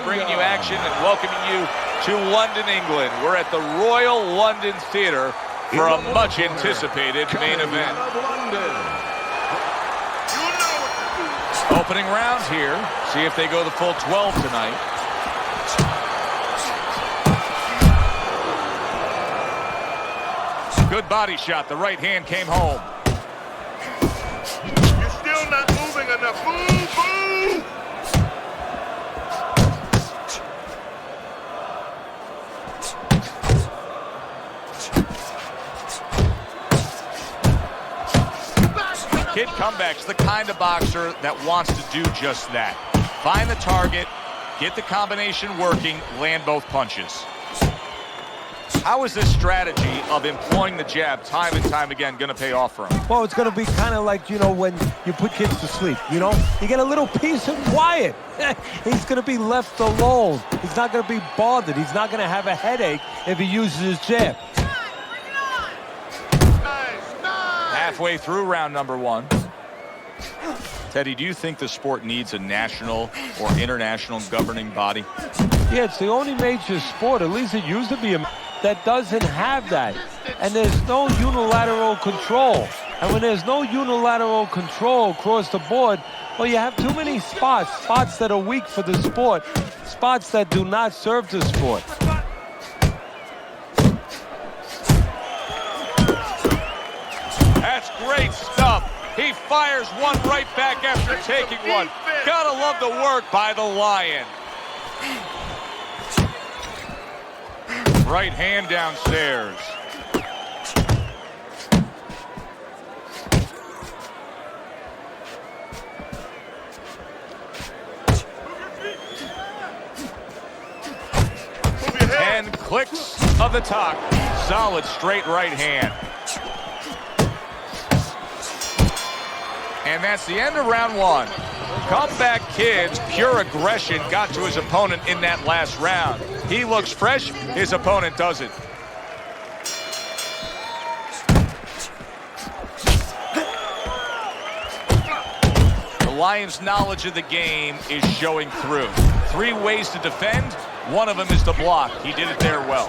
bringing you action and welcoming you to London, England. We're at the Royal London Theatre for a much-anticipated main event. Opening round here. See if they go the full 12 tonight. Good body shot. The right hand came home. You're still not moving enough. Move, move! Kid Comeback's the kind of boxer that wants to do just that. Find the target, get the combination working, land both punches. How is this strategy of employing the jab time and time again going to pay off for him? Well, it's going to be kind of like, when you put kids to sleep, you get a little peace and quiet. He's going to be left alone. He's not going to be bothered. He's not going to have a headache if he uses his jab. Halfway through round number one. Teddy, do you think the sport needs a national or international governing body? Yeah, it's the only major sport, at least it used to be, that doesn't have that. And there's no unilateral control. And when there's no unilateral control across the board, well, you have too many spots that are weak for the sport, spots that do not serve the sport. That's great stuff. He fires one right back after taking one. Gotta love the work by the Lion. Right hand downstairs. And clicks of the talk. Solid straight right hand. And that's the end of round one. Comeback Kid's pure aggression got to his opponent in that last round. He looks fresh, his opponent doesn't. The Lion's knowledge of the game is showing through. 3 ways to defend, one of them is to block. He did it there well.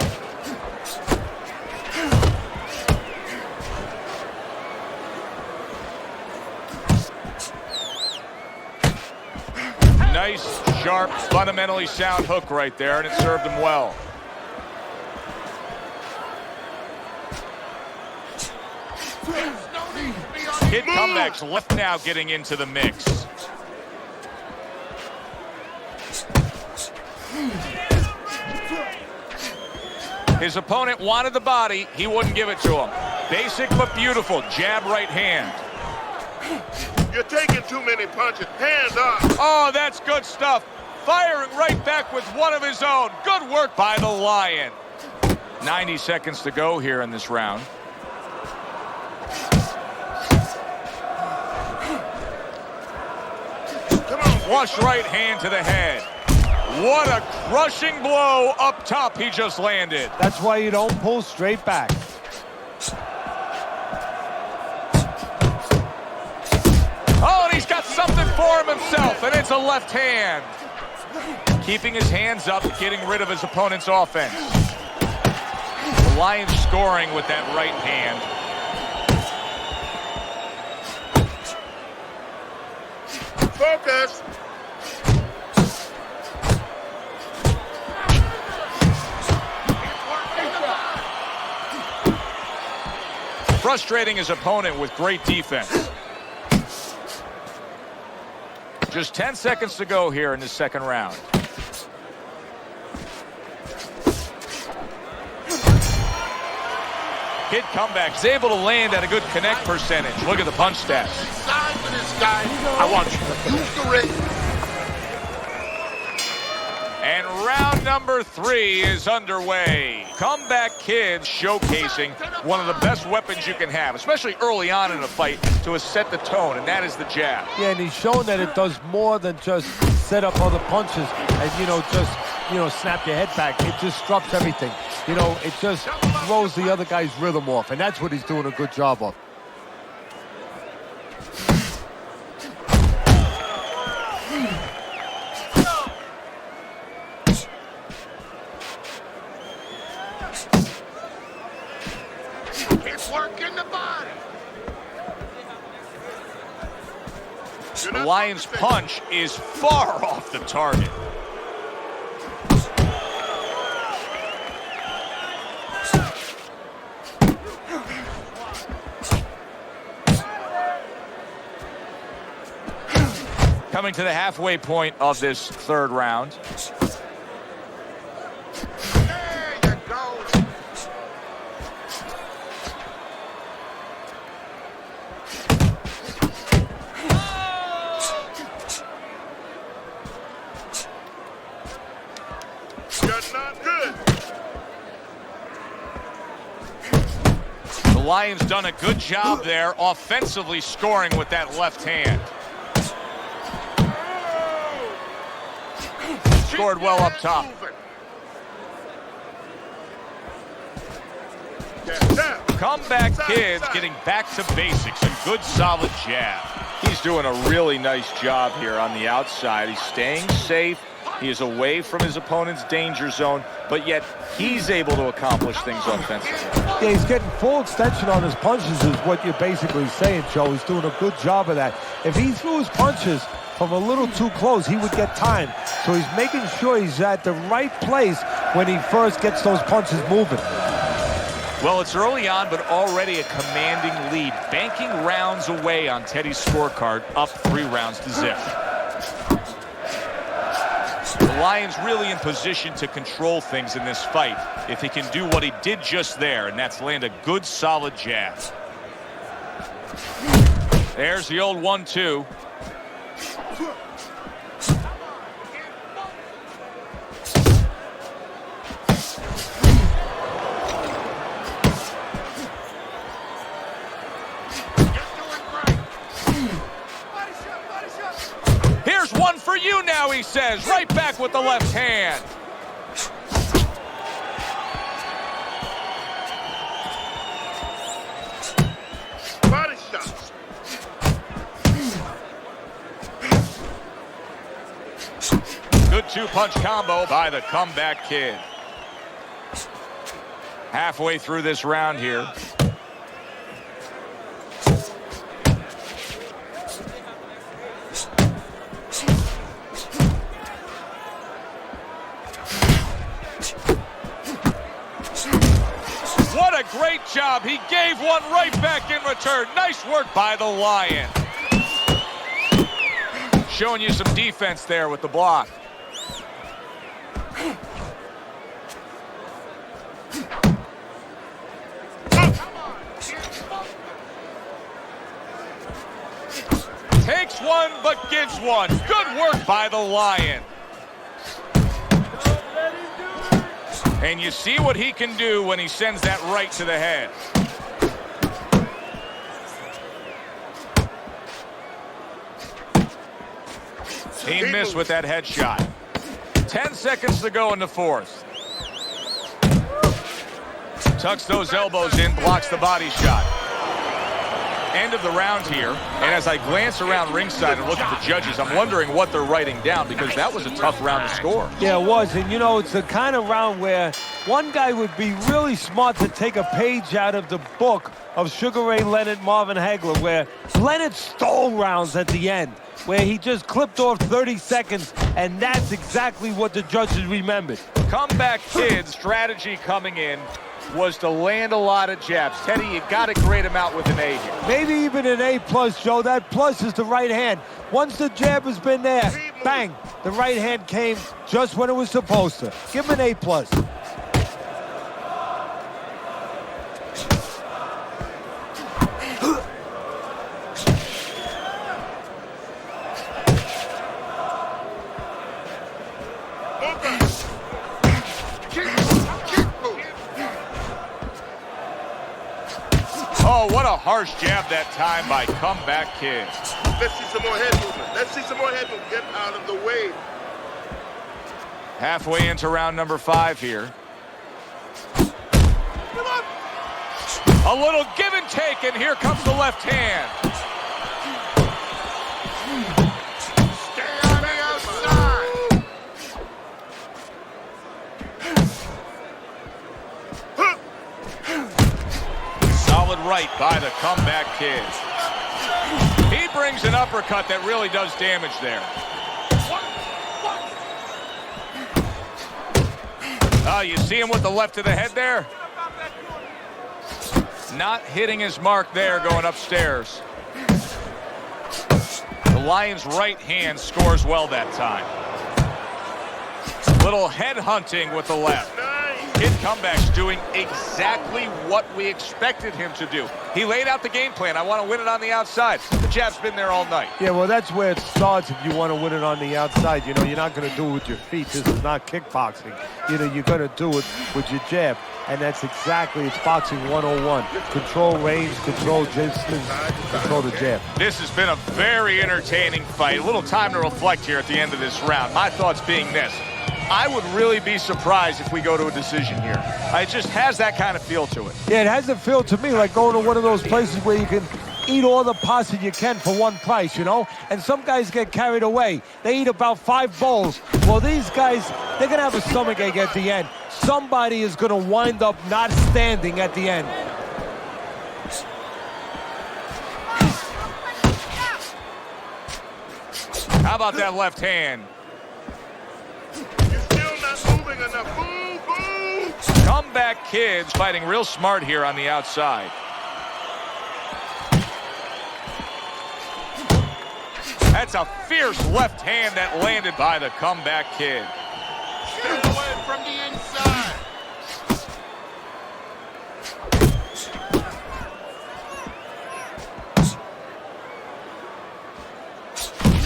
Nice, sharp, fundamentally sound hook right there, and it served him well. Kid Comeback's left now getting into the mix. His opponent wanted the body. He wouldn't give it to him. Basic but beautiful. Jab right hand. You're taking too many punches. Hands up. Oh, that's good stuff. Firing right back with one of his own. Good work by the Lion. 90 seconds to go here in this round. Come on. Flush right hand to the head. What a crushing blow up top he just landed. That's why you don't pull straight back. Oh, and he's got something for him himself, and it's a left hand. Keeping his hands up, getting rid of his opponent's offense. The Lions scoring with that right hand. Focus. Frustrating his opponent with great defense. Just 10 seconds to go here in the second round. Kid Comeback's able to land at a good connect percentage. Look at the punch stats. Side for this guy. I want you to use the ring. And round number 3 is underway. Comeback Kid showcasing one of the best weapons you can have, especially early on in a fight, to set the tone, and that is the jab. Yeah, and he's shown that it does more than just set up other punches and, snap your head back. It disrupts everything. It just throws the other guy's rhythm off, and that's what he's doing a good job of. It's working the body. The Lions' punch is far off the target. Coming to the halfway point of this third round. There you go. You're not good. The Lions done a good job there offensively scoring with that left hand. Scored well up top. Comeback kids getting back to basics. A good solid jab. He's doing a really nice job here on the outside. He's staying safe. He is away from his opponent's danger zone, but yet he's able to accomplish things offensively. Yeah, he's getting full extension on his punches is what you're basically saying, Joe. He's doing a good job of that. If he threw his punches from a little too close, he would get time. So he's making sure he's at the right place when he first gets those punches moving. Well, it's early on, but already a commanding lead. Banking rounds away on Teddy's scorecard, up 3 rounds to zip. The Lions really in position to control things in this fight if he can do what he did just there, and that's land a good, solid jab. There's the old 1-2. Here's one for you now, he says. Right back with the left hand. Body shots. Good 2-punch combo by the comeback kid. Halfway through this round here. What a great job. He gave one right back in return. Nice work by the Lion. Showing you some defense there with the block. Takes one, but gives one. Good work by the Lion. And you see what he can do when he sends that right to the head. He missed with that headshot. 10 seconds to go in the fourth. Tucks those elbows in, blocks the body shot. End of the round here, and as I glance around ringside and look at the judges, I'm wondering what they're writing down because that was a tough round to score. Yeah, it was, and you know, it's the kind of round where one guy would be really smart to take a page out of the book of Sugar Ray Leonard, Marvin Hagler, where Leonard stole rounds at the end, where he just clipped off 30 seconds, and that's exactly what the judges remembered. Comeback kid's strategy coming in was to land a lot of jabs. Teddy, you got to grade him out with an A here. Maybe even an A+, Joe. That plus is the right hand. Once the jab has been there, bang, the right hand came just when it was supposed to. Give him an A+. Oh, what a harsh jab that time by comeback kid. Let's see some more head movement. Let's see some more head movement. Get out of the way. Halfway into round number 5 here. A little give and take, and here comes the left hand. Stay on the outside. right by the comeback kid. He brings an uppercut that really does damage there. Oh, you see him with the left to the head there? Not hitting his mark there going upstairs. The Lions' right hand scores well that time. Little head hunting with the left. Kid Comeback's doing exactly what we expected him to do. He laid out the game plan. I want to win it on the outside. The jab's been there all night. Yeah, well, that's where it starts if you want to win it on the outside. You know, you're not going to do it with your feet. This is not kickboxing. You know, you're going to do it with your jab. And that's exactly, it's boxing 101. Control range, control distance, control the jab. This has been a very entertaining fight. A little time to reflect here at the end of this round. My thoughts being this. I would really be surprised if we go to a decision here. It just has that kind of feel to it. Yeah, it has a feel to me like going to one of those places where you can eat all the pasta you can for one price, you know? And some guys get carried away. They eat about 5 bowls. Well, these guys, they're going to have a stomachache at the end. Somebody is going to wind up not standing at the end. How about that left hand? Moving enough. Move, move. Comeback kids fighting real smart here on the outside. That's a fierce left hand that landed by the comeback kid. Step away from the inside.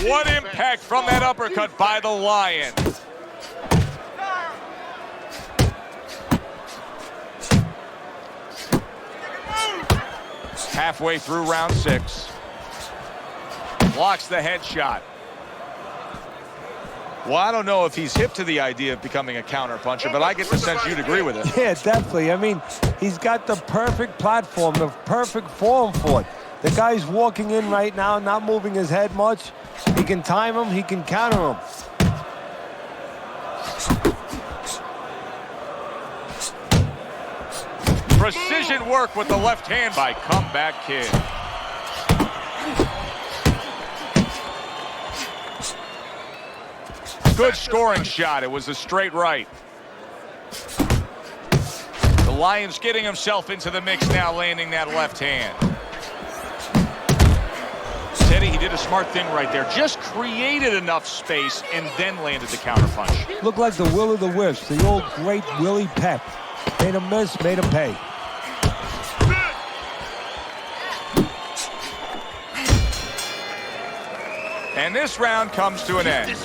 What impact from that uppercut by the Lion. Halfway through round 6. Blocks the headshot. Well, I don't know if he's hip to the idea of becoming a counterpuncher, but I get the sense you'd agree with it. Yeah, definitely. I mean, he's got the perfect platform, the perfect form for it. The guy's walking in right now, not moving his head much. He can time him, he can counter him. Precision work with the left hand by comeback kid. Good scoring shot. It was a straight right. The Lions getting himself into the mix now, landing that left hand. Teddy, he did a smart thing right there. Just created enough space and then landed the counterpunch. Looked like the will of the wisp, the old great Willie Pep. Made him miss, made him pay. And this round comes to an end.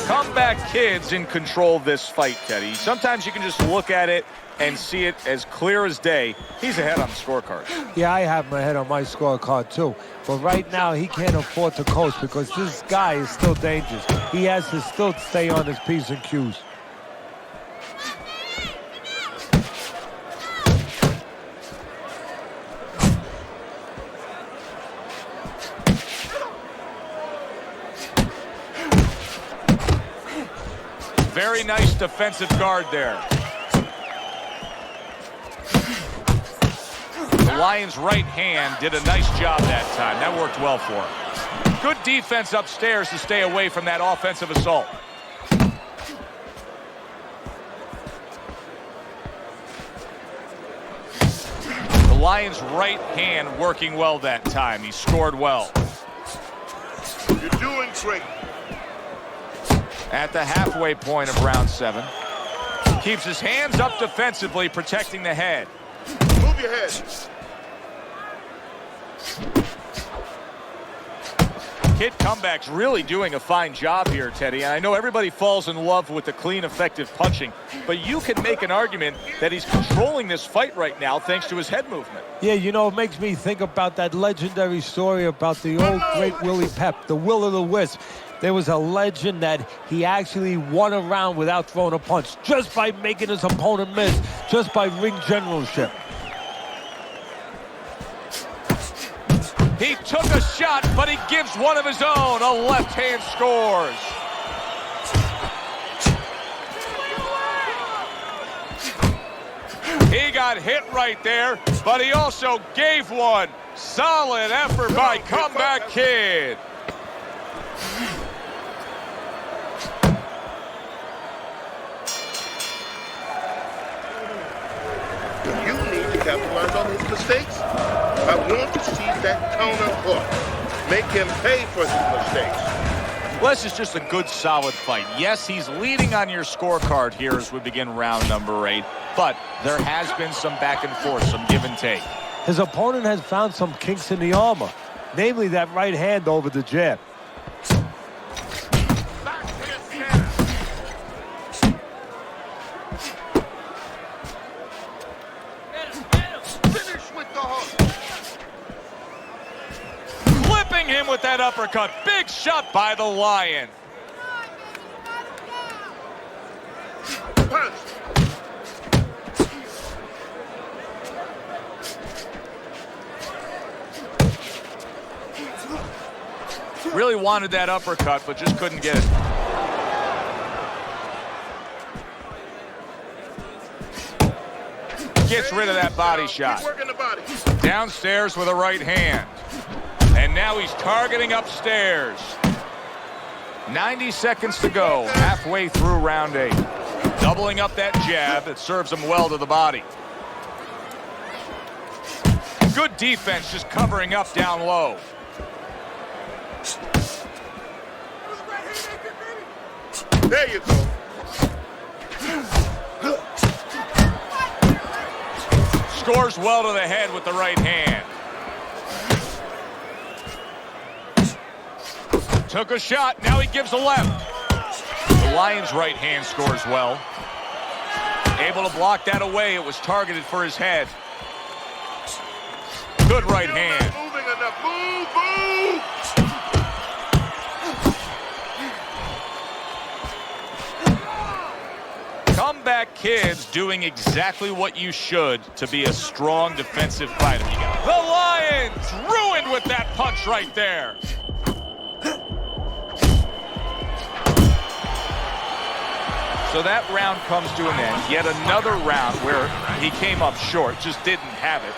Comeback kids in control of this fight, Teddy. Sometimes you can just look at it and see it as clear as day. He's ahead on the scorecard. Yeah, I have my head on my scorecard too. But right now, he can't afford to coast because this guy is still dangerous. He has to still stay on his P's and Q's. Very nice defensive guard there. The Lions' right hand did a nice job that time. That worked well for him. Good defense upstairs to stay away from that offensive assault. The Lions' right hand working well that time. He scored well. You're doing great. At the halfway point of round 7. Keeps his hands up defensively, protecting the head. Move your head. Kid Comeback's really doing a fine job here, Teddy. And I know everybody falls in love with the clean, effective punching, but you can make an argument that he's controlling this fight right now thanks to his head movement. Yeah, you know, it makes me think about that legendary story about the old great Willie Pep, the will of the wisp. There was a legend that he actually won a round without throwing a punch, just by making his opponent miss, just by ring generalship. He took a shot, but he gives one of his own. A left hand scores. He got hit right there, but he also gave one. Solid effort by Comeback Kid. You need to capitalize on his mistakes. I want to see that counter hook. Make him pay for his mistakes. Well, this is just a good, solid fight. Yes, he's leading on your scorecard here as we begin round number 8, but there has been some back and forth, some give and take. His opponent has found some kinks in the armor, namely that right hand over the jab. Finish with the hook. Flipping him with that uppercut. Big shot by the Lion. Punch. Really wanted that uppercut, but just couldn't get it. Gets rid of that body shot. Keep working the body. Downstairs with a right hand. And now he's targeting upstairs. 90 seconds to go, halfway through round 8. Doubling up that jab that serves him well to the body. Good defense, just covering up down low. There you go. Scores well to the head with the right hand. Took a shot, now he gives a left. The Lion's right hand scores well. Able to block that away, it was targeted for his head. Good right hand. You're not moving enough. Move, move! Comeback Kid's doing exactly what you should to be a strong defensive fighter. The Lions ruined with that punch right there. So that round comes to an end. Yet another round where he came up short, just didn't have it.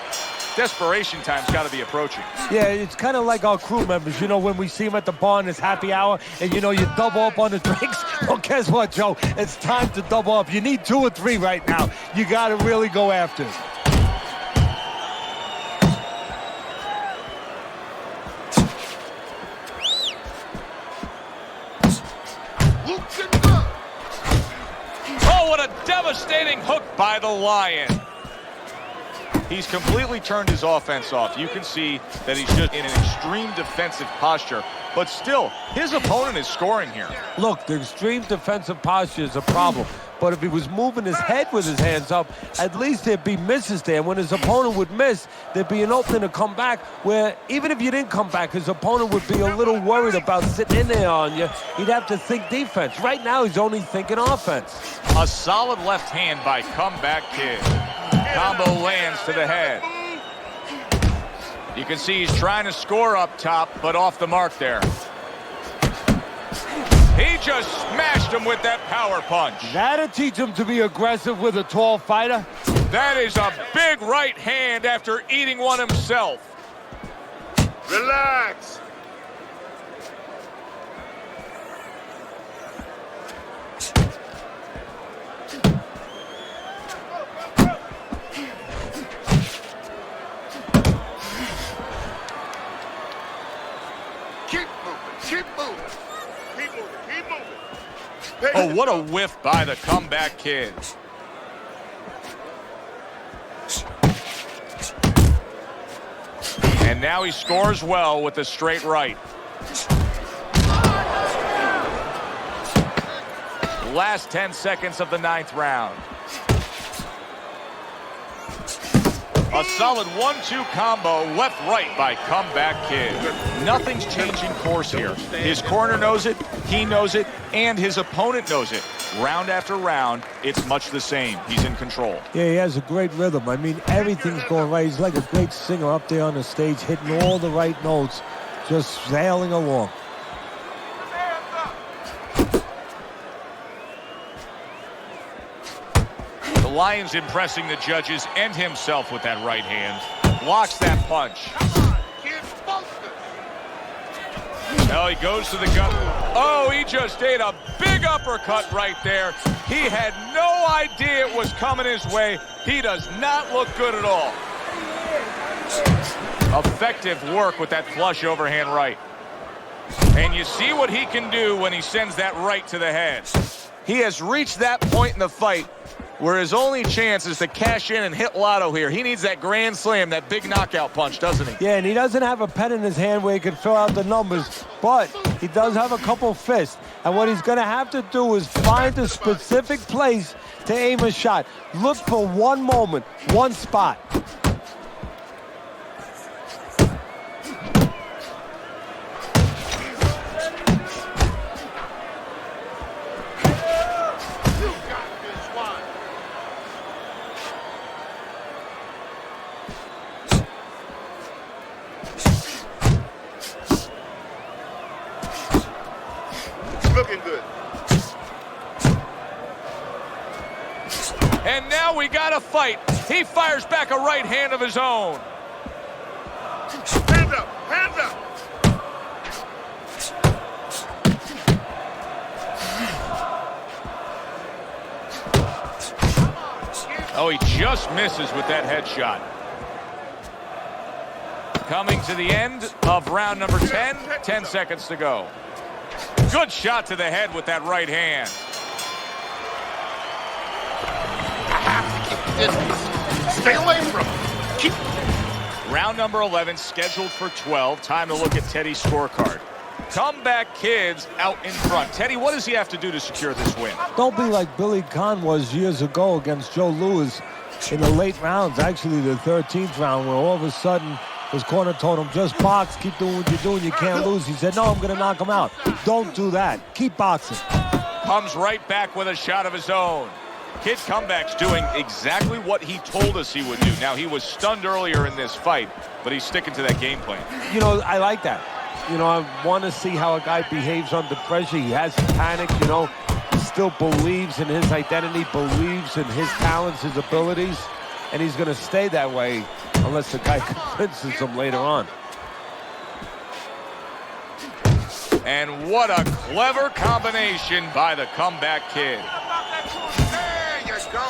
Desperation time's got to be approaching. Yeah, it's kind of like our crew members. You know, when we see them at the bar and it's happy hour and, you know, you double up on the drinks. Well, guess what, Joe? It's time to double up. You need 2 or 3 right now. You got to really go after it. Oh, what a devastating hook by the Lion. He's completely turned his offense off. You can see that he's just in an extreme defensive posture, but still, his opponent is scoring here. Look, the extreme defensive posture is a problem, but if he was moving his head with his hands up, at least there'd be misses there. When his opponent would miss, there'd be an opening to come back where even if you didn't come back, his opponent would be a little worried about sitting in there on you. He'd have to think defense. Right now, he's only thinking offense. A solid left hand by Comeback Kid. Combo lands to the head. You can see he's trying to score up top, but off the mark there. He just smashed him with that power punch. That'll teach him to be aggressive with a tall fighter. That is a big right hand after eating one himself. Relax. Keep moving. Keep moving. Keep moving. Keep moving. Oh, what a whiff by the Comeback Kid. And now he scores well with a straight right. Last 10 seconds of the 9th round. A solid 1-2 combo, left-right by Comeback Kid. Nothing's changing course here. His corner knows it, he knows it, and his opponent knows it. Round after round, it's much the same. He's in control. Yeah, he has a great rhythm. I mean, everything's going right. He's like a great singer up there on the stage, hitting all the right notes, just sailing along. The Lions impressing the judges and himself with that right hand. Blocks that punch. Now he goes to the gut. Oh, he just ate a big uppercut right there. He had no idea it was coming his way. He does not look good at all. Effective work with that flush overhand right. And you see what he can do when he sends that right to the head. He has reached that point in the fight where his only chance is to cash in and hit lotto here. He needs that grand slam, that big knockout punch, doesn't he? Yeah, and he doesn't have a pen in his hand where he can fill out the numbers, but he does have a couple fists. And what he's going to have to do is find a specific place to aim a shot. Look for one moment, one spot. Looking good. And now we got a fight. He fires back a right hand of his own. Hands up, hands up. Oh, he just misses with that headshot. Coming to the end of round number 10. 10 seconds to go. Good shot to the head with that right hand. Stay away from him. Keep. Round number 11 scheduled for 12. Time to look at Teddy's scorecard. Comeback Kids out in front. Teddy, what does he have to do to secure this win? Don't be like Billy Conn was years ago against Joe Louis in the late rounds, actually the 13th round, where all of a sudden his corner told him, just box, keep doing what you're doing, you can't lose. He said, no, I'm going to knock him out. Don't do that. Keep boxing. Comes right back with a shot of his own. Kid Comeback's doing exactly what he told us he would do. Now, he was stunned earlier in this fight, but he's sticking to that game plan. You know, I like that. You know, I want to see how a guy behaves under pressure. He hasn't panicked, you know. He still believes in his identity, believes in his talents, his abilities, and he's going to stay that way unless the guy convinces him later on. And what a clever combination by the Comeback Kid. There you go.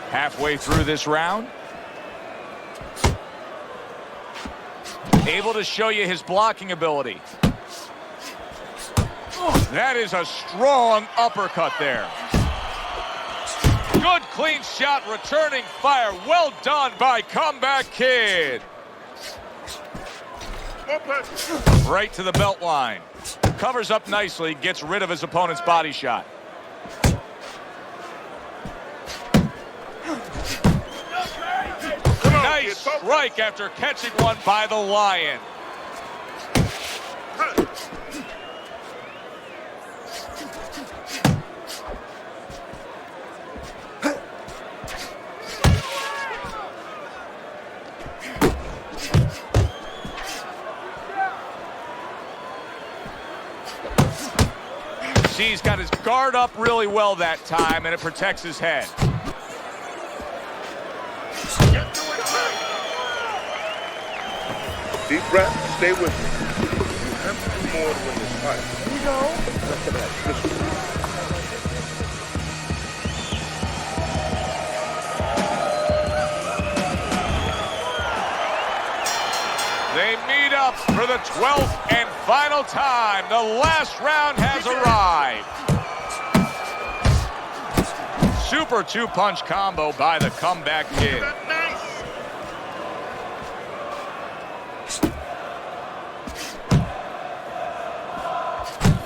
Halfway through this round. Able to show you his blocking ability. That is a strong uppercut there. Good clean shot, returning fire. Well done by Comeback Kid. Right to the belt line. Covers up nicely, gets rid of his opponent's body shot. Nice strike after catching one by the Lion. See, he's got his guard up really well that time, and it protects his head. Deep breath, stay with me. You have to do more to win this fight. Here you go. They meet up for the 12th and final time. The last round has arrived. Super two-punch combo by the Comeback Kid.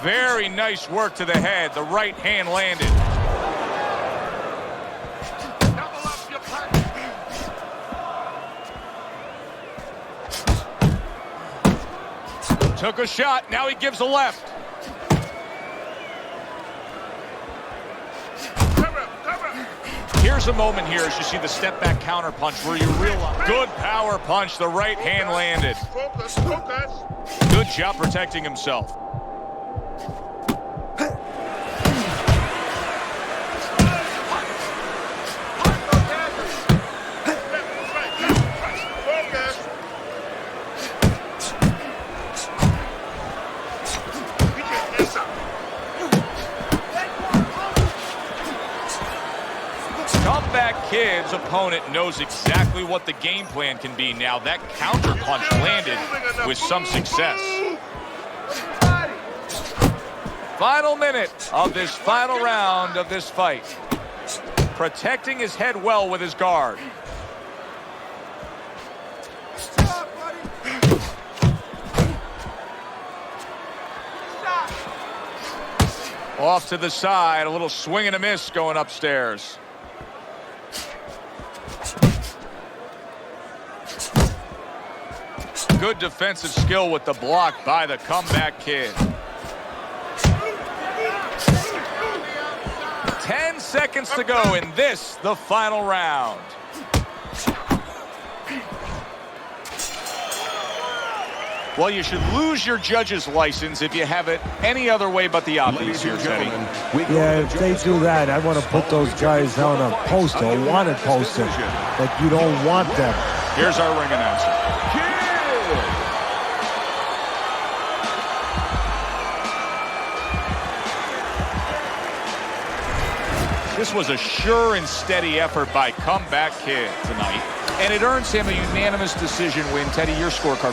Very nice work to the head. The right hand landed. Took a shot. Now he gives a left. Here's a moment here as you see the step back counter punch where you realize. Good power punch. The right hand landed. Focus, focus. Good job protecting himself. Comeback Kid's opponent knows exactly what the game plan can be now. That counter punch landed with some success. Final minute of this final round of this fight. Protecting his head well with his guard. Off to the side, a little swing and a miss going upstairs. Good defensive skill with the block by the Comeback Kid. 10 seconds to go in this, the final round. Well, you should lose your judge's license if you have it any other way but the obvious here, Teddy. Yeah, if they do that, I want to put those guys on a poster, a wanted poster, that you don't want them. Here's our ring announcer. This was a sure and steady effort by Comeback Kid tonight, and it earns him a unanimous decision win. Teddy, your scorecard.